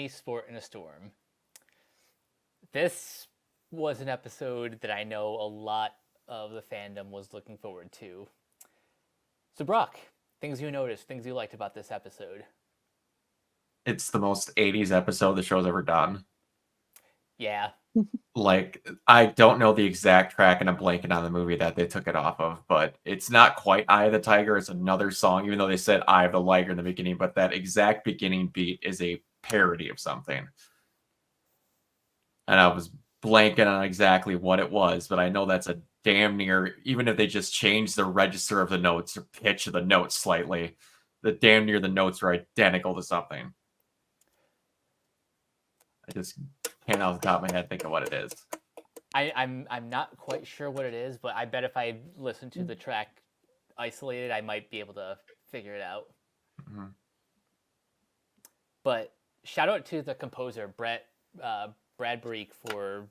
any sport in a storm. This was an episode that I know a lot of the fandom was looking forward to. So, Brock, things you noticed, things you liked about this episode. It's the most 80s episode the show's ever done. Yeah. Like, I don't know the exact track, and I'm blanking on the movie that they took it off of, but it's not quite Eye of the Tiger. It's another song, even though they said Eye of the Liger in the beginning, but that exact beginning beat is a parody of something. And I was blanking on exactly what it was, but I know that's a damn near, even if they just changed the register of the notes or pitch of the notes slightly, the damn near the notes are identical to something. I just can't off the top of my head think of what it is. I'm not quite sure what it is, but I bet if I listen to the track isolated, I might be able to figure it out. Mm-hmm. But shout out to the composer Brad Breek for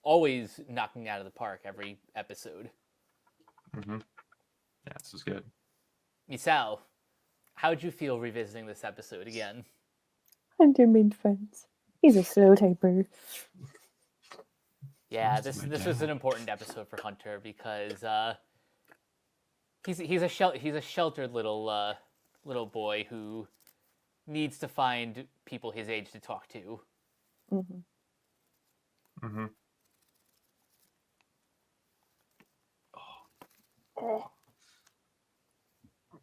always knocking out of the park every episode. Mm-hmm. Yeah, this was good. Misao, how'd you feel revisiting this episode again? Hunter made friends. He's a slow typer. Yeah, this was an important episode for Hunter because he's a sheltered little boy who needs to find people his age to talk to. Mm-hmm. Mm-hmm.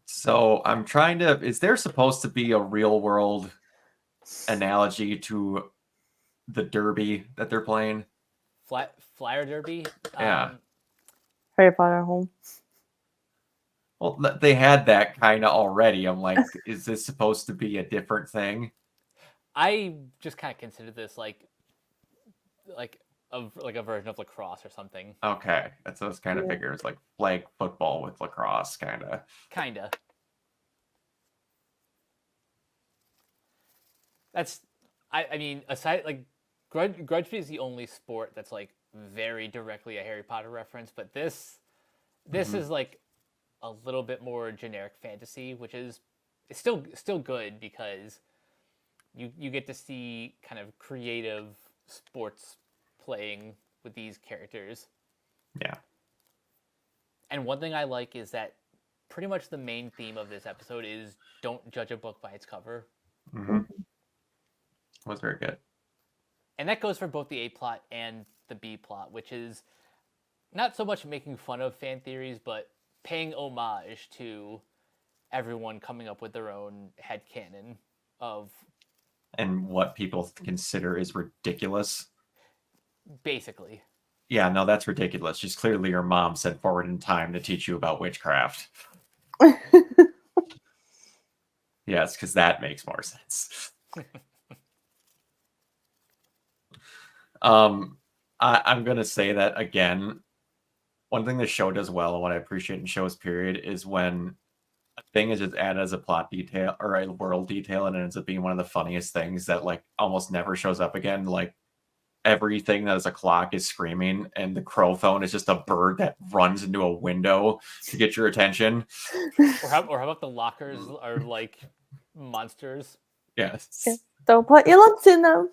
So I'm trying to. Is there supposed to be a real world analogy to the derby that they're playing? Flyer derby. Yeah. Harry Potter home. Well, they had that kind of already. I'm like, is this supposed to be a different thing? I just kind of considered this like a version of lacrosse or something. Okay, that's what I was kind of figuring. It's like flag football with lacrosse, kind of. Kinda. That's, I mean, aside like, Grudge is the only sport that's like very directly a Harry Potter reference, but this is like a little bit more generic fantasy, which is it's still good because you get to see kind of creative sports playing with these characters. Yeah. And one thing I like is that pretty much the main theme of this episode is don't judge a book by its cover. Mm-hmm. Was very good. And that goes for both the A plot and the B plot, which is not so much making fun of fan theories, but paying homage to everyone coming up with their own headcanon of... And what people consider is ridiculous. Basically. Yeah, no, that's ridiculous. She's clearly your mom sent forward in time to teach you about witchcraft. Yes, because that makes more sense. I'm going to say that again. One thing the show does well, and what I appreciate in shows, period, is when a thing is just added as a plot detail or a world detail, and it ends up being one of the funniest things that like almost never shows up again. Like everything that is a clock is screaming, and the crow phone is just a bird that runs into a window to get your attention. Or how about the lockers are like monsters? Yes. Don't put your lumps in them.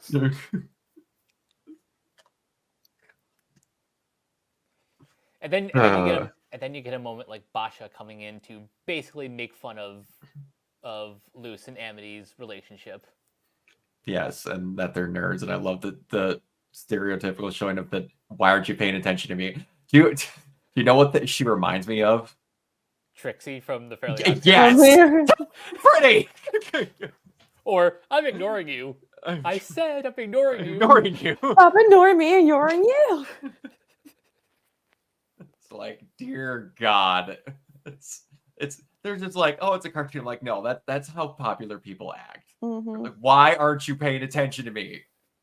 And then you get a moment like Basha coming in to basically make fun of Luce and Amity's relationship. Yes, and that they're nerds, and I love the stereotypical showing of that. Why aren't you paying attention to me? Do you know what she reminds me of? Trixie from the Fairly Odd Yes, pretty. Or I'm ignoring you. I said I'm ignoring you. Ignoring you. Stop ignoring me, ignoring you. It's like, dear God, it's they're just like, oh, it's a cartoon. I'm like, no, that's how popular people act. Mm-hmm. Like, why aren't you paying attention to me?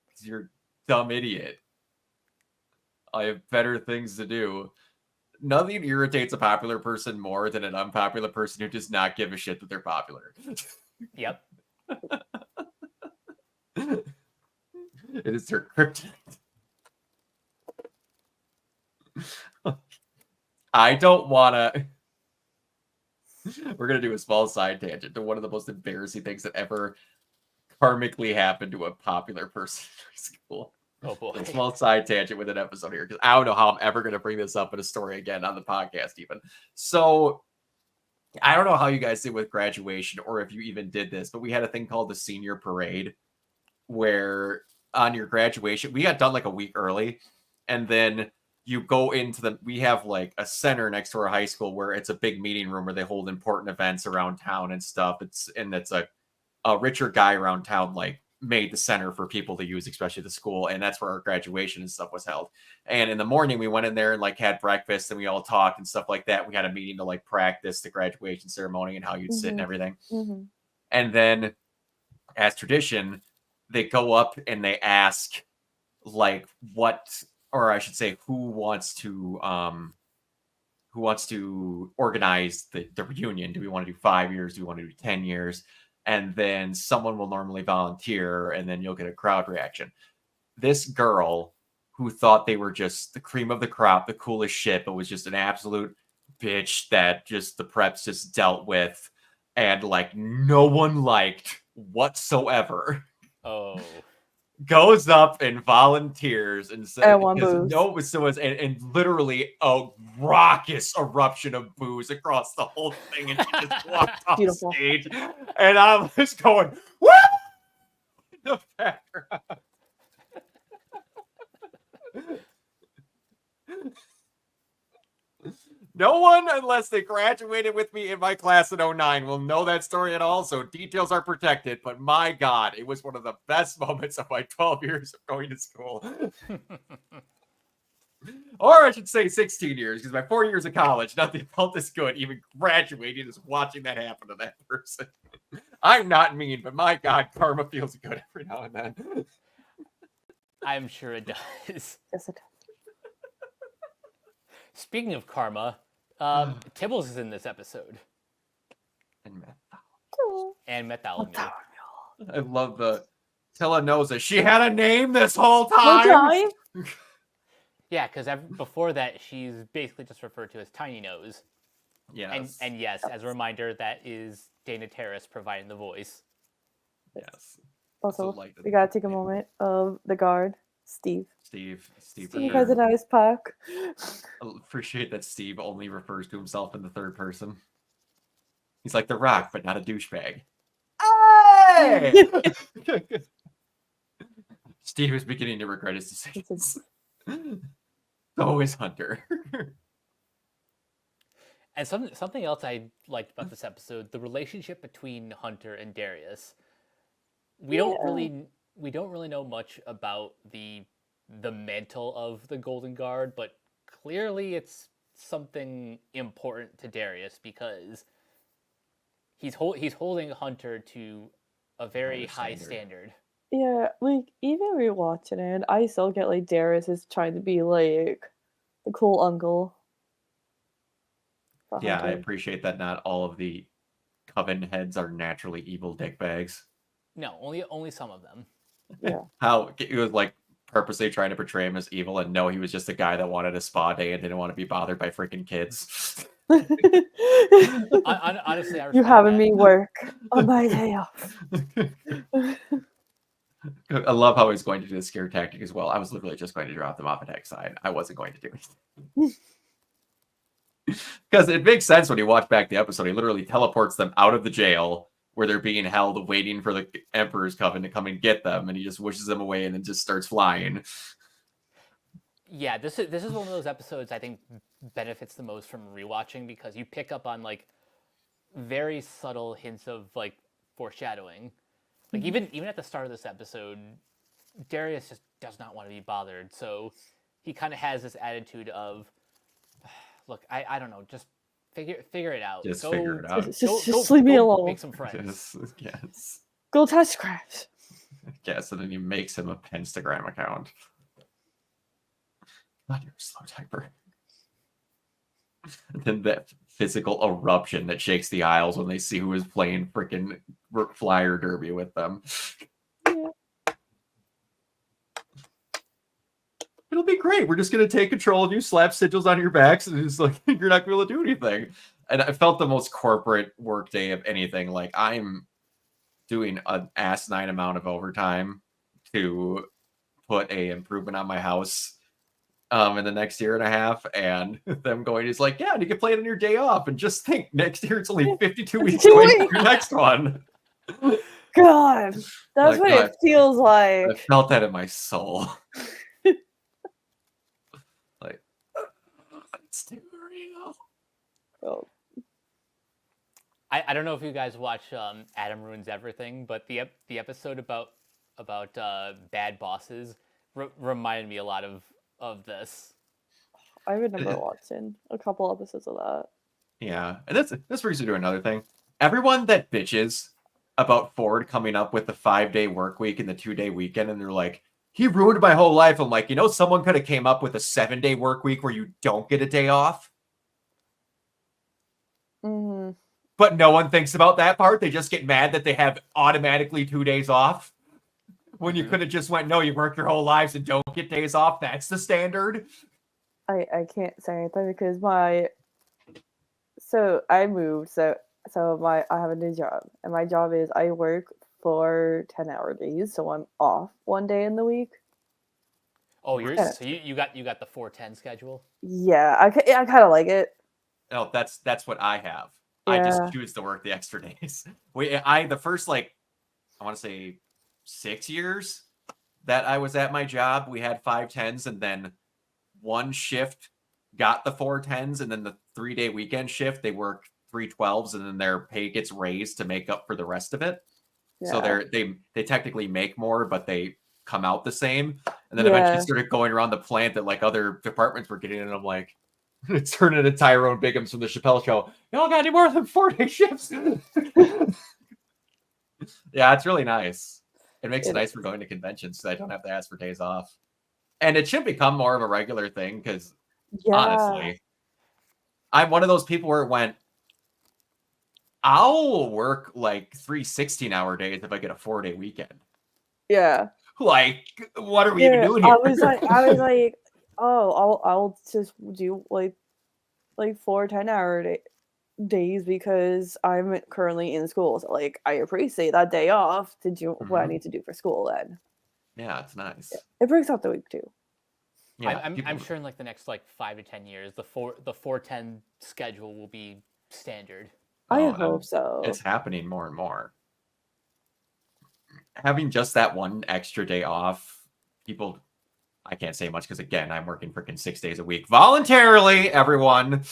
Because you're a dumb idiot. I have better things to do. Nothing irritates a popular person more than an unpopular person who does not give a shit that they're popular. Yep. It is their kryptonite. I don't want to... We're going to do a small side tangent to one of the most embarrassing things that ever karmically happened to a popular person in high school. Oh boy. A small side tangent with an episode here, because I don't know how I'm ever going to bring this up in a story again on the podcast even. So I don't know how you guys did with graduation or if you even did this, but we had a thing called the senior parade where on your graduation, we got done like a week early, and then you go into we have like a center next to our high school where it's a big meeting room where they hold important events around town and stuff. It's a richer guy around town like made the center for people to use, especially the school, and that's where our graduation and stuff was held. And in the morning we went in there and like had breakfast and we all talked and stuff like that. We had a meeting to like practice the graduation ceremony and how you'd sit and everything. And then as tradition, they go up and they ask like what, or I should say who wants to organize the reunion. Do we want to do 5 years? Do we want to do 10 years? And then someone will normally volunteer and then you'll get a crowd reaction. This girl who thought they were just the cream of the crop, the coolest shit, but was just an absolute bitch that just the preps just dealt with and like no one liked whatsoever. Oh. Goes up and volunteers and says, And and literally a raucous eruption of booze across the whole thing, and she just walked off Beautiful. stage, and I was going, woo! In the background. No one, unless they graduated with me in my class in 09, will know that story at all, so details are protected. But my God, it was one of the best moments of my 12 years of going to school. Or I should say 16 years, because my 4 years of college, nothing felt this good, even graduating, is watching that happen to that person. I'm not mean, but my God, karma feels good every now and then. I'm sure it does. Yes, it does. Speaking of karma, Tibbles is in this episode. And Metholomew. I love the Tilla knows that she had a name this whole time. Yeah, because before that, she's basically just referred to as Tiny Nose. Yes. And yes, as a reminder, that is Dana Terrace providing the voice. Yes. Also, like we gotta take a moment of the guard, Steve. Steve Steve has a nice pack. I appreciate that Steve only refers to himself in the third person. He's like The Rock, but not a douchebag. Hey! Steve is beginning to regret his decisions. So is Hunter. And something else I liked about this episode, the relationship between Hunter and Darius. We don't really know much about the mantle of the Golden Guard, but clearly it's something important to Darius because he's holding Hunter to a very high standard. Yeah, like even rewatching it, I still get like Darius is trying to be like the cool uncle. Yeah, I appreciate that not all of the Coven heads are naturally evil dickbags. No, only some of them. Yeah. How he was like purposely trying to portray him as evil, and no, he was just a guy that wanted a spa day and didn't want to be bothered by freaking kids. Honestly, I you having me work on my day off. I love how he's going to do the scare tactic as well. I was literally just going to drop them off at Hexside. I wasn't going to do anything. Because it makes sense when you watch back the episode. He literally teleports them out of the jail where they're being held, waiting for the Emperor's Coven to come and get them, and he just wishes them away and then just starts flying. Yeah, this is one of those episodes I think benefits the most from rewatching because you pick up on like very subtle hints of like foreshadowing. Like even at the start of this episode, Darius just does not want to be bothered, so he kind of has this attitude of, look, I don't know, just figure it out. Just figure it out. Just leave me alone. Make some friends. Yes. Go touch crafts. Yes, and then he makes him a Penstagram account. God, you're a slow typer. And then that physical eruption that shakes the aisles when they see who is playing freaking flyer derby with them. Yeah. It'll be great. We're just going to take control of you, slap sigils on your backs, and it's like, you're not going to be able to do anything. And I felt the most corporate work day of anything. Like, I'm doing an asinine amount of overtime to put a improvement on my house in the next year and a half, and them going is like, yeah, you can play it on your day off, and just think next year it's only 52 weeks 52 away from weeks. your next one. God, that's Like, what God, it feels I like. felt that in my soul. Like, it's too real. Oh, I don't know if you guys watch Adam Ruins Everything, but the episode about bad bosses reminded me a lot of this. I remember watching a couple episodes of that. Yeah, and this brings me to another thing. Everyone that bitches about Ford coming up with the 5-day work week and the 2-day weekend, and they're like, he ruined my whole life. I'm like, someone could have came up with a 7-day work week where you don't get a day off. Mm-hmm. But no one thinks about that part. They just get mad that they have automatically 2 days off. When you could have just went, no, you work your whole lives and don't get days off. That's the standard. I can't say anything because I moved, so I have a new job, and my job is I work for 10-hour days, so I'm off one day in the week. Oh, Yeah. so you got the 4-10 schedule? Yeah, I kind of like it. No, that's what I have. I Yeah. just choose to work the extra days. The first, I want to say 6 years that I was at my job, we had 5-10s, and then one shift got the 4-10s, and then the 3-day weekend shift, they work 3-12s, and then their pay gets raised to make up for the rest of it. Yeah. So they technically make more, but they come out the same. And then eventually started going around the plant that like other departments were getting, and I'm like, it's turning into Tyrone Biggums from the Chappelle Show. Y'all got any more than 4-day shifts? Yeah, it's really nice. It makes it nice for going to conventions because I don't have to ask for days off. And it should become more of a regular thing because honestly, I'm one of those people where it went, I'll work like 3 16-hour days if I get a 4-day weekend. Yeah. Like, what are we even doing here? I was like, oh, I'll just do like 4 10-hour days because I'm currently in school. So like, I appreciate that day off to do what I need to do for school. Then yeah, it's nice. It breaks out the week too. Yeah, I'm sure in like the next 5 to 10 years, the 4-10 schedule will be standard. I hope so. It's happening more and more. Having just that one extra day off, people, I can't say much because again, I'm working freaking 6 days a week voluntarily, everyone,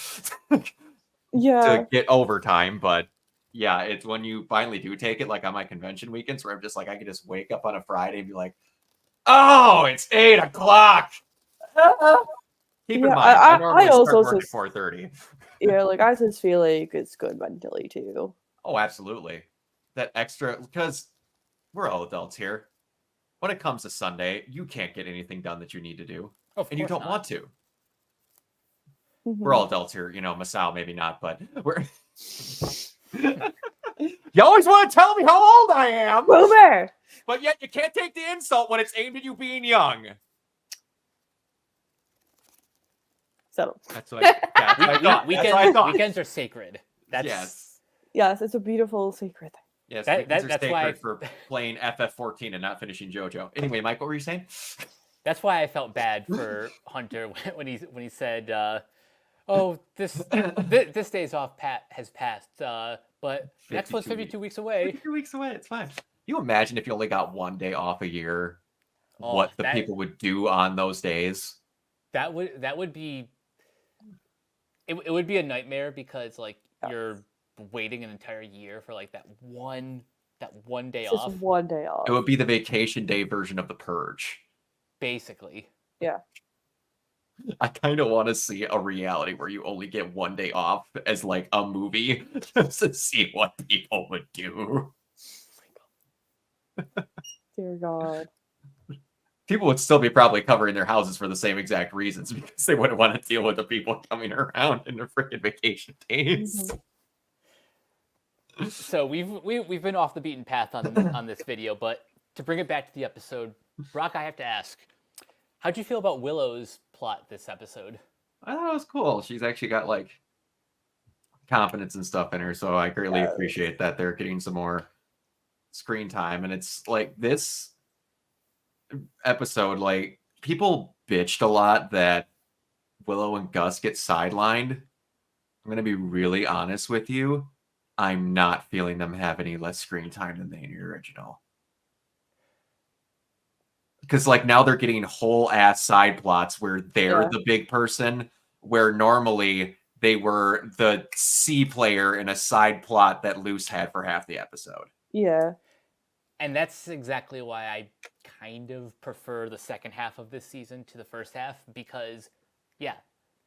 to get overtime. But yeah, it's when you finally do take it, like on my convention weekends, where I'm just like, I can just wake up on a Friday and be like, oh, it's 8 o'clock. Keep in mind, I normally start work at 4:30. Yeah, like I just feel like it's good mentally too. Oh, absolutely. That extra, because we're all adults here. When it comes to Sunday, you can't get anything done that you need to do. And you don't want to. Mm-hmm. We're all adults here. Masao, maybe not, but we're... You always want to tell me how old I am! Boomer! But yet you can't take the insult when it's aimed at you being young. So that's what I weekends are sacred. Yes, it's a beautiful sacred thing. Yes, that's sacred why for playing FF14 and not finishing JoJo. Anyway, Mike, what were you saying? That's why I felt bad for Hunter when he said, "Oh, this day's off has passed, but next one's 52 weeks away." 52 weeks away, it's fine. You imagine if you only got one day off a year, what the people would do on those days? That would be. It would be a nightmare because you're waiting an entire year for that one day off. Just one day off. It would be the vacation day version of The Purge. Basically. Yeah. I kind of want to see a reality where you only get one day off as a movie just to see what people would do. Oh my God. Dear God. People would still be probably covering their houses for the same exact reasons because they wouldn't want to deal with the people coming around in their freaking vacation days. Mm-hmm. So we've been off the beaten path on this video, but to bring it back to the episode, Brock, I have to ask, how'd you feel about Willow's plot this episode? I thought it was cool. She's actually got confidence and stuff in her, so I greatly appreciate that they're getting some more screen time, and it's like this episode, like people bitched a lot that Willow and Gus get sidelined. I'm gonna be really honest with you. I'm not feeling them have any less screen time than they in the original. Because like now they're getting whole ass side plots where they're Yeah. the big person, where normally they were the C player in a side plot that Luce had for half the episode. Yeah. And that's exactly why I kind of prefer the second half of this season to the first half, because, yeah,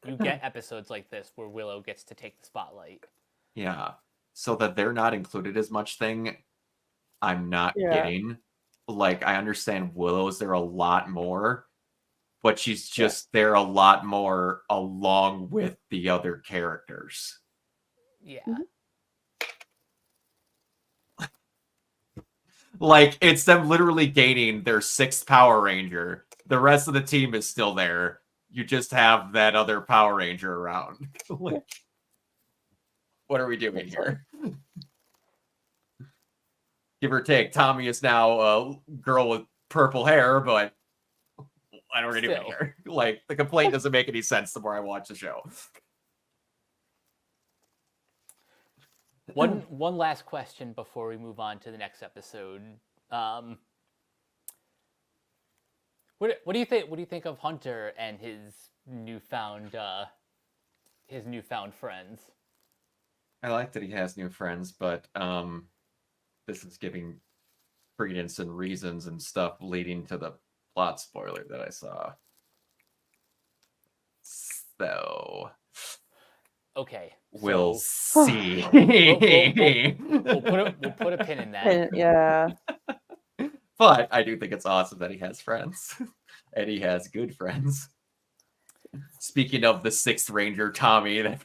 you get episodes like this where Willow gets to take the spotlight. Yeah. So that they're not included as much thing, I'm not Yeah. getting. Like, I understand Willow's there a lot more, but she's just there a lot more along with the other characters. Yeah. Mhm. Like, it's them literally gaining their 6th Power Ranger. The rest of the team is still there. You just have that other Power Ranger around. Like, what are we doing here? Give or take, Tommy is now a girl with purple hair, but I don't really Still. care. Like, the complaint doesn't make any sense the more I watch the show. One last question before we move on to the next episode. What do you think? What do you think of Hunter and his newfound friends? I like that he has new friends, but this is giving credence and reasons and stuff leading to the plot spoiler that I saw. So Okay, we'll so see. we'll put a pin in that. And, yeah. But I do think it's awesome that he has friends. And he has good friends. Speaking of the 6th Ranger, Tommy.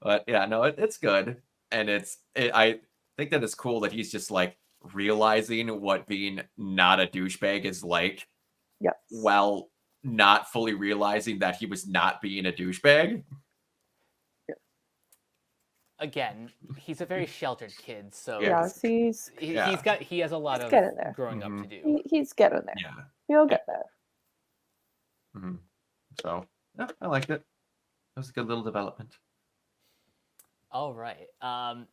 But yeah, no, it's good. And I think that it's cool that he's just like realizing what being not a douchebag is like, Yes. while not fully realizing that he was not being a douchebag. Again, he's a very sheltered kid, so Yes, Yeah. he has a lot He's of getting there. growing up to Mhm. do. He's getting there. Yeah. He'll get there. Mhm. So yeah, I liked it. It was a good little development. All right. I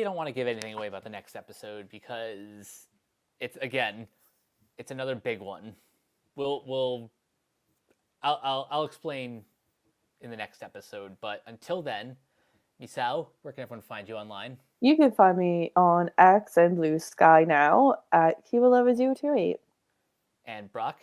don't want to give anything away about the next episode because it's another big one. I'll explain in the next episode, but until then, Misao, where can everyone find you online? You can find me on X and Blue Sky now at Kiva028. And Brock,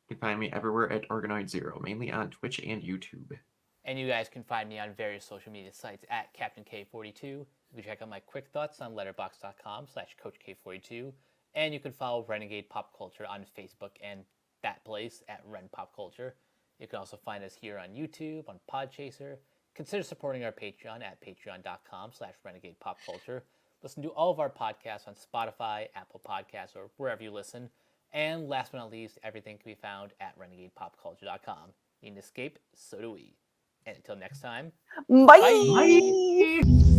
You can find me everywhere at Organoid Zero, mainly on Twitch and YouTube. and you guys can find me on various social media sites at Captain K42. You can check out my quick thoughts on letterboxd.com/CoachK42, and you can follow Renegade Pop Culture on Facebook and that place at Ren Pop Culture. You can also find us here on YouTube, on Podchaser. Consider supporting our Patreon at patreon.com/Renegade Pop Culture. Listen to all of our podcasts on Spotify, Apple Podcasts, or wherever you listen. And last but not least, everything can be found at renegadepopculture.com. Need an escape? So do we. And until next time, Bye. Bye.